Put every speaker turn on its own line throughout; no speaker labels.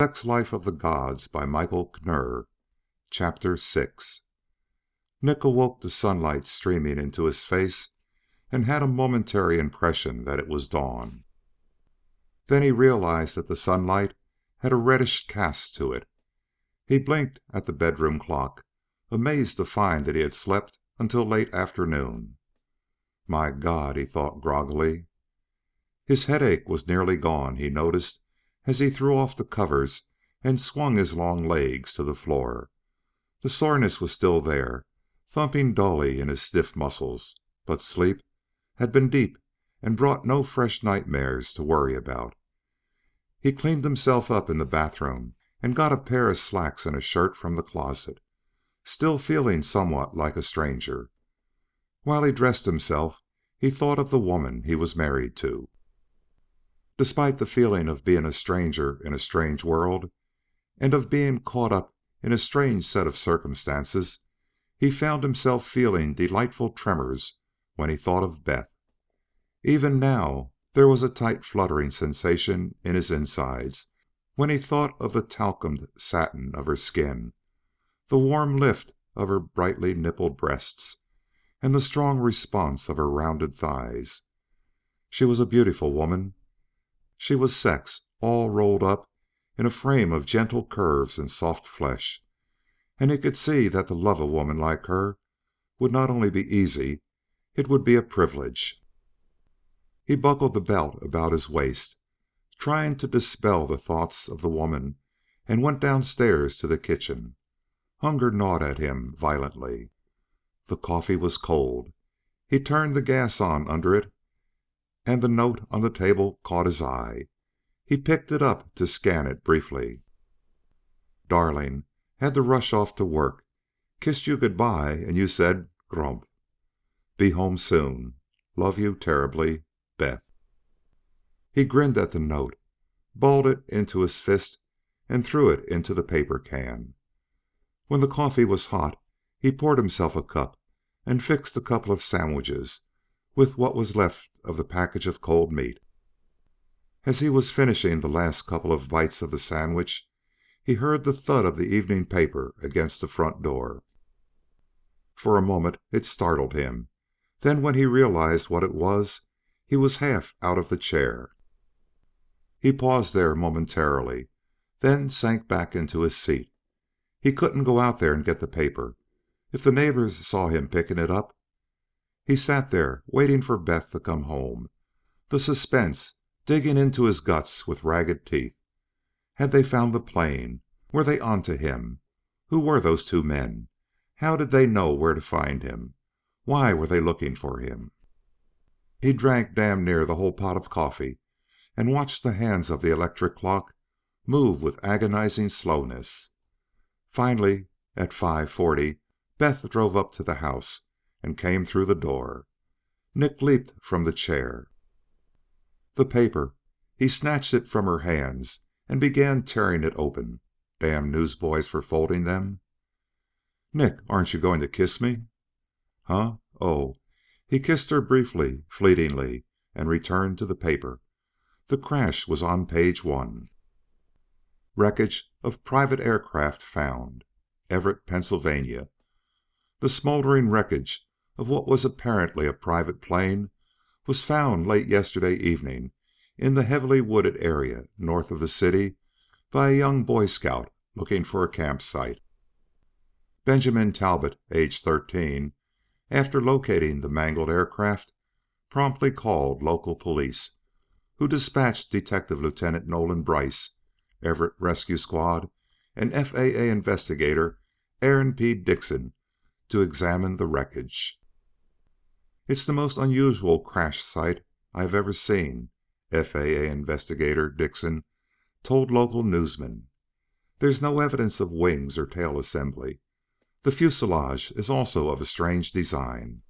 Sex Life of the Gods by Michael Knurr. Chapter 6. Nick awoke to sunlight streaming into his face and had a momentary impression that it was dawn. Then he realized that the sunlight had a reddish cast to it. He blinked at the bedroom clock, amazed to find that he had slept until late afternoon. My God, he thought groggily. His headache was nearly gone, he noticed, as he threw off the covers and swung his long legs to the floor. The soreness was still there, thumping dully in his stiff muscles, but sleep had been deep and brought no fresh nightmares to worry about. He cleaned himself up in the bathroom and got a pair of slacks and a shirt from the closet, still feeling somewhat like a stranger. While he dressed himself, he thought of the woman he was married to. Despite the feeling of being a stranger in a strange world, and of being caught up in a strange set of circumstances, he found himself feeling delightful tremors when he thought of Beth. Even now there was a tight fluttering sensation in his insides when he thought of the talcumed satin of her skin, the warm lift of her brightly nippled breasts, and the strong response of her rounded thighs. She was a beautiful woman. She was sex, all rolled up in a frame of gentle curves and soft flesh, and he could see that to love a woman like her would not only be easy, it would be a privilege. He buckled the belt about his waist, trying to dispel the thoughts of the woman, and went downstairs to the kitchen. Hunger gnawed at him violently. The coffee was cold. He turned the gas on under it, and the note on the table caught his eye. He picked it up to scan it briefly. Darling, had to rush off to work. Kissed you goodbye and you said grump. Be home soon. Love you terribly. Beth. He grinned at the note, balled it into his fist, and threw it into the paper can. When the coffee was hot, he poured himself a cup and fixed a couple of sandwiches with what was left of the package of cold meat. As he was finishing the last couple of bites of the sandwich, he heard the thud of the evening paper against the front door. For a moment it startled him. Then when he realized what it was, he was half out of the chair. He paused there momentarily, then sank back into his seat. He couldn't go out there and get the paper. If the neighbors saw him picking it up. He sat there waiting for Beth to come home, the suspense digging into his guts with ragged teeth. Had they found the plane? Were they onto him? Who were those two men? How did they know where to find him? Why were they looking for him? He drank damn near the whole pot of coffee and watched the hands of the electric clock move with agonizing slowness. Finally, at 5:40, Beth drove up to the house and came through the door. Nick leaped from the chair. The paper. He snatched it from her hands and began tearing it open. Damn newsboys for folding them. Nick, aren't you going to kiss me? Huh? Oh. He kissed her briefly, fleetingly, and returned to the paper. The crash was on page 1. Wreckage of private aircraft found. Everett, Pennsylvania. The smoldering wreckage of what was apparently a private plane was found late yesterday evening in the heavily wooded area north of the city by a young Boy Scout looking for a campsite. Benjamin Talbot, age 13, after locating the mangled aircraft, promptly called local police, who dispatched Detective Lieutenant Nolan Brice, Everett Rescue Squad, and FAA investigator Aaron P. Dixon to examine the wreckage. It's the most unusual crash site I've ever seen, FAA investigator Dixon told local newsmen. There's no evidence of wings or tail assembly. The fuselage is also of a strange design.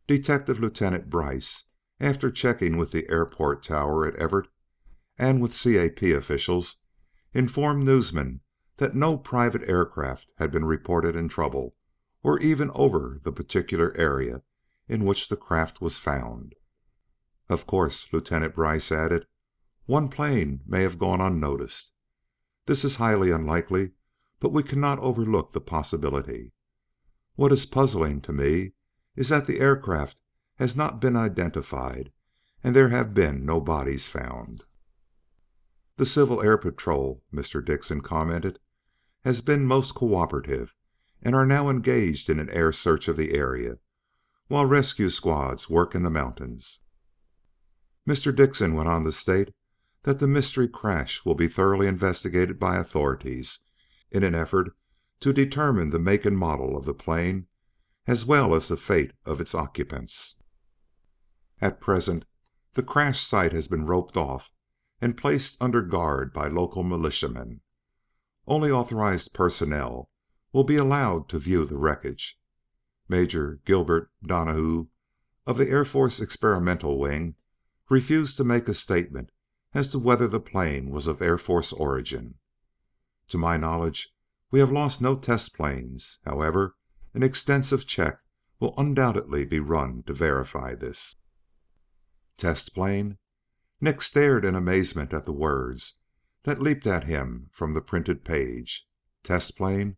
Detective Lieutenant Brice, after checking with the airport tower at Everett and with CAP officials, informed newsmen that no private aircraft had been reported in trouble or even over the particular area in which the craft was found. Of course, Lieutenant Brice added, one plane may have gone unnoticed. This is highly unlikely, but we cannot overlook the possibility. What is puzzling to me is that the aircraft has not been identified and there have been no bodies found." "The Civil Air Patrol," Mr. Dickson commented, "has been most cooperative and are now engaged in an air search of the area, while rescue squads work in the mountains." Mr. Dickson went on to state that the mystery crash will be thoroughly investigated by authorities in an effort to determine the make and model of the plane as well as the fate of its occupants. At present, the crash site has been roped off and placed under guard by local militiamen. Only authorized personnel will be allowed to view the wreckage. Major Gilbert Donahue of the Air Force Experimental Wing refused to make a statement as to whether the plane was of Air Force origin. To my knowledge, we have lost no test planes. However, an extensive check will undoubtedly be run to verify this. Test plane? Nick stared in amazement at the words that leaped at him from the printed page. Test plane?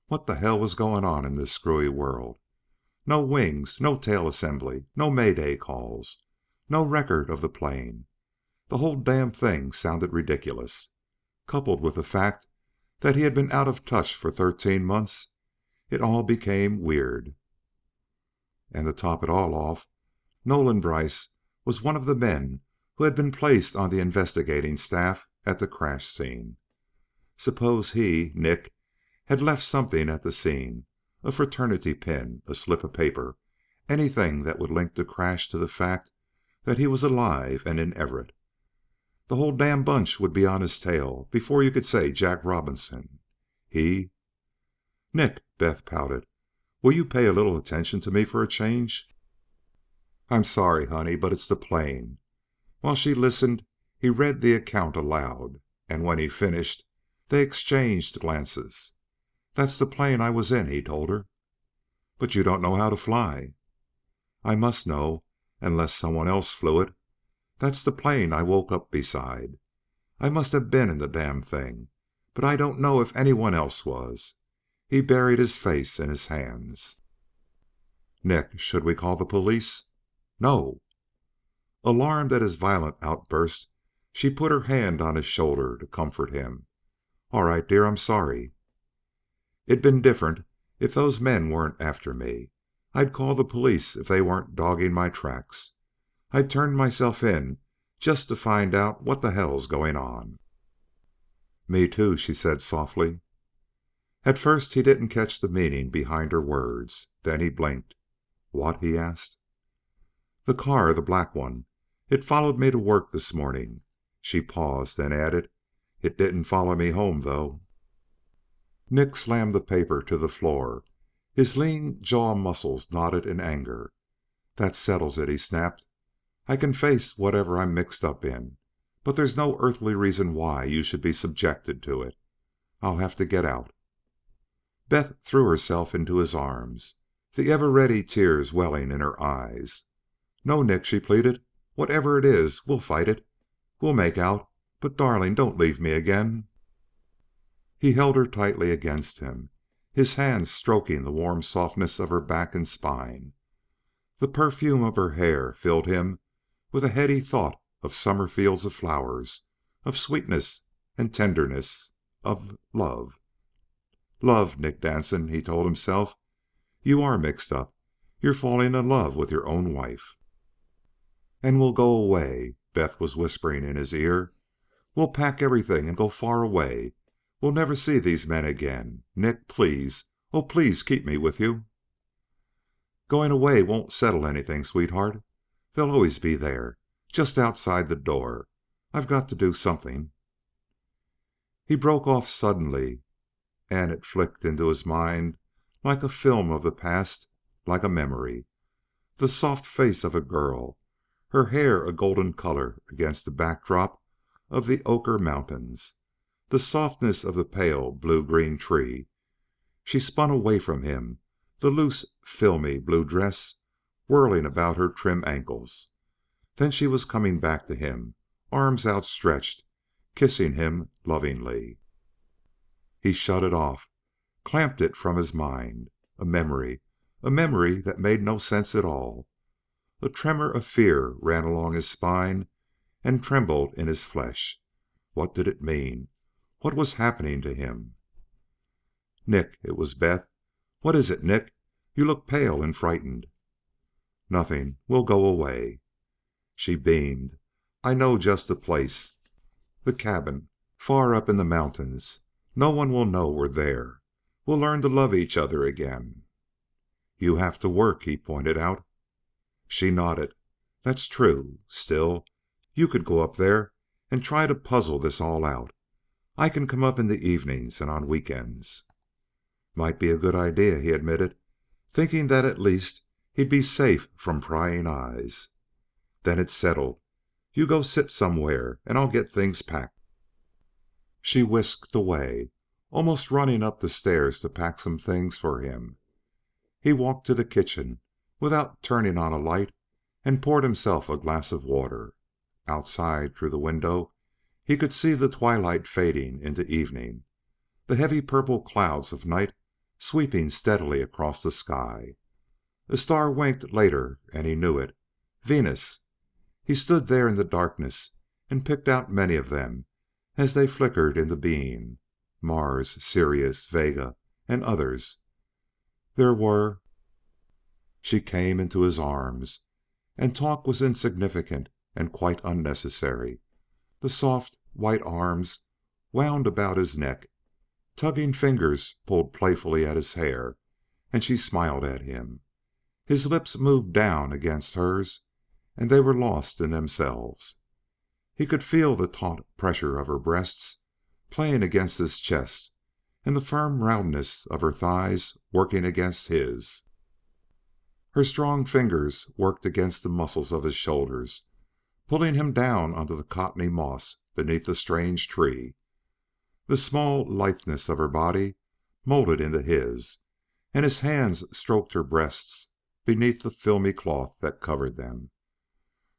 What the hell was going on in this screwy world? No wings, no tail assembly, no mayday calls, no record of the plane. The whole damn thing sounded ridiculous. Coupled with the fact that he had been out of touch for 13 months, it all became weird. And to top it all off, Nolan Brice was one of the men who had been placed on the investigating staff at the crash scene. Suppose he, Nick, had left something at the scene, a fraternity pin, a slip of paper, anything that would link the crash to the fact that he was alive and in Everett. The whole damn bunch would be on his tail before you could say Jack Robinson. He... "Nick," Beth pouted, "will you pay a little attention to me for a change?" "I'm sorry, honey, but it's the plane." While she listened, he read the account aloud, and when he finished, they exchanged glances. "That's the plane I was in," he told her. "But you don't know how to fly." "I must know, unless someone else flew it. That's the plane I woke up beside. I must have been in the damn thing, but I don't know if anyone else was." He buried his face in his hands. "Nick, should we call the police?" "No." Alarmed at his violent outburst, she put her hand on his shoulder to comfort him. "All right, dear, I'm sorry." "It'd been different if those men weren't after me. I'd call the police if they weren't dogging my tracks. I turned myself in just to find out what the hell's going on." "Me too," she said softly. At first he didn't catch the meaning behind her words. Then he blinked. "What?" he asked. "The car, the black one. It followed me to work this morning." She paused, then added, "It didn't follow me home, though." Nick slammed the paper to the floor. His lean jaw muscles knotted in anger. "That settles it," he snapped. "I can face whatever I'm mixed up in, but there's no earthly reason why you should be subjected to it. I'll have to get out." Beth threw herself into his arms, the ever ready tears welling in her eyes. "No, Nick," she pleaded. "Whatever it is, we'll fight it. We'll make out, but darling, don't leave me again." He held her tightly against him, his hands stroking the warm softness of her back and spine. The perfume of her hair filled him with a heady thought of summer fields of flowers, of sweetness and tenderness, of love. "Love, Nick Danson," he told himself. "You are mixed up. You're falling in love with your own wife." "And we'll go away," Beth was whispering in his ear. "We'll pack everything and go far away. We'll never see these men again. Nick, please, oh, please keep me with you." "Going away won't settle anything, sweetheart. They'll always be there, just outside the door. I've got to do something." He broke off suddenly, and it flicked into his mind like a film of the past, like a memory. The soft face of a girl, her hair a golden color against the backdrop of the Oquirrh Mountains, the softness of the pale blue-green tree. She spun away from him, the loose, filmy blue dress whirling about her trim ankles. Then she was coming back to him, arms outstretched, kissing him lovingly. He shut it off, clamped it from his mind. A memory that made no sense at all. A tremor of fear ran along his spine and trembled in his flesh. What did it mean? What was happening to him? "Nick!" It was Beth. "What is it, Nick? You look pale and frightened." "Nothing. We'll go away." She beamed. "I know just the place. The cabin. Far up in the mountains. No one will know we're there. We'll learn to love each other again." "You have to work," he pointed out. She nodded. "That's true. Still, you could go up there and try to puzzle this all out. I can come up in the evenings and on weekends." "Might be a good idea," he admitted, thinking that at least he'd be safe from prying eyes. "Then it's settled. You go sit somewhere and I'll get things packed." She whisked away, almost running up the stairs to pack some things for him. He walked to the kitchen without turning on a light and poured himself a glass of water. Outside, through the window, he could see the twilight fading into evening, the heavy purple clouds of night sweeping steadily across the sky. A star winked later and he knew it. Venus. He stood there in the darkness and picked out many of them as they flickered into being. Mars, Sirius, Vega, and others. There were... She came into his arms, and talk was insignificant and quite unnecessary. The soft, white arms wound about his neck. Tugging fingers pulled playfully at his hair, and she smiled at him. His lips moved down against hers, and they were lost in themselves. He could feel the taut pressure of her breasts playing against his chest, and the firm roundness of her thighs working against his. Her strong fingers worked against the muscles of his shoulders, pulling him down onto the cottony moss beneath the strange tree. The small litheness of her body molded into his, and his hands stroked her breasts beneath the filmy cloth that covered them.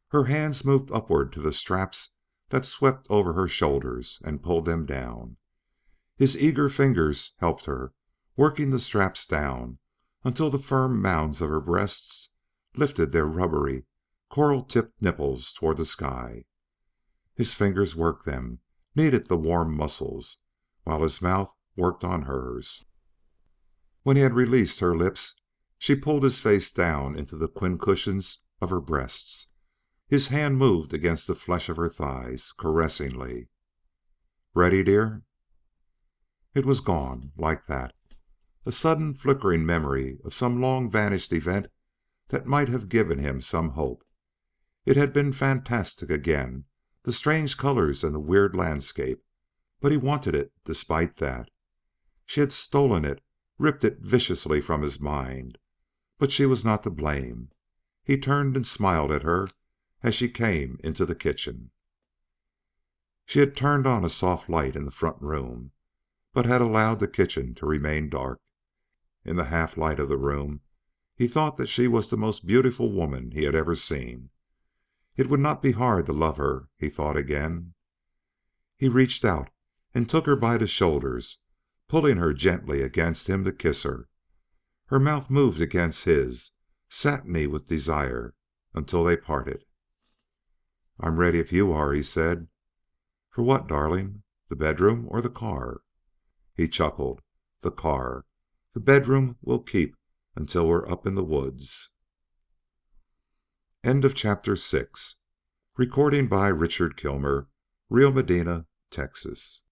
Her hands moved upward to the straps that swept over her shoulders and pulled them down. His eager fingers helped her, working the straps down until the firm mounds of her breasts lifted their rubbery, coral-tipped nipples toward the sky. His fingers worked them, kneaded the warm muscles, while his mouth worked on hers. When he had released her lips, she pulled his face down into the quincushions of her breasts. His hand moved against the flesh of her thighs, caressingly. "Ready, dear?" It was gone, like that. A sudden flickering memory of some long vanished event that might have given him some hope. It had been fantastic again, the strange colors and the weird landscape, but he wanted it despite that. She had stolen it, ripped it viciously from his mind, but she was not to blame. He turned and smiled at her as she came into the kitchen. She had turned on a soft light in the front room, but had allowed the kitchen to remain dark. In the half light of the room, he thought that she was the most beautiful woman he had ever seen. It would not be hard to love her, he thought again. He reached out and took her by the shoulders, pulling her gently against him to kiss her. Her mouth moved against his, satiny with desire, until they parted. "I'm ready if you are," he said. "For what, darling? The bedroom or the car?" He chuckled. "The car. The bedroom will keep until we're up in the woods." End of chapter 6. Recording by Richard Kilmer, Rio Medina, Texas.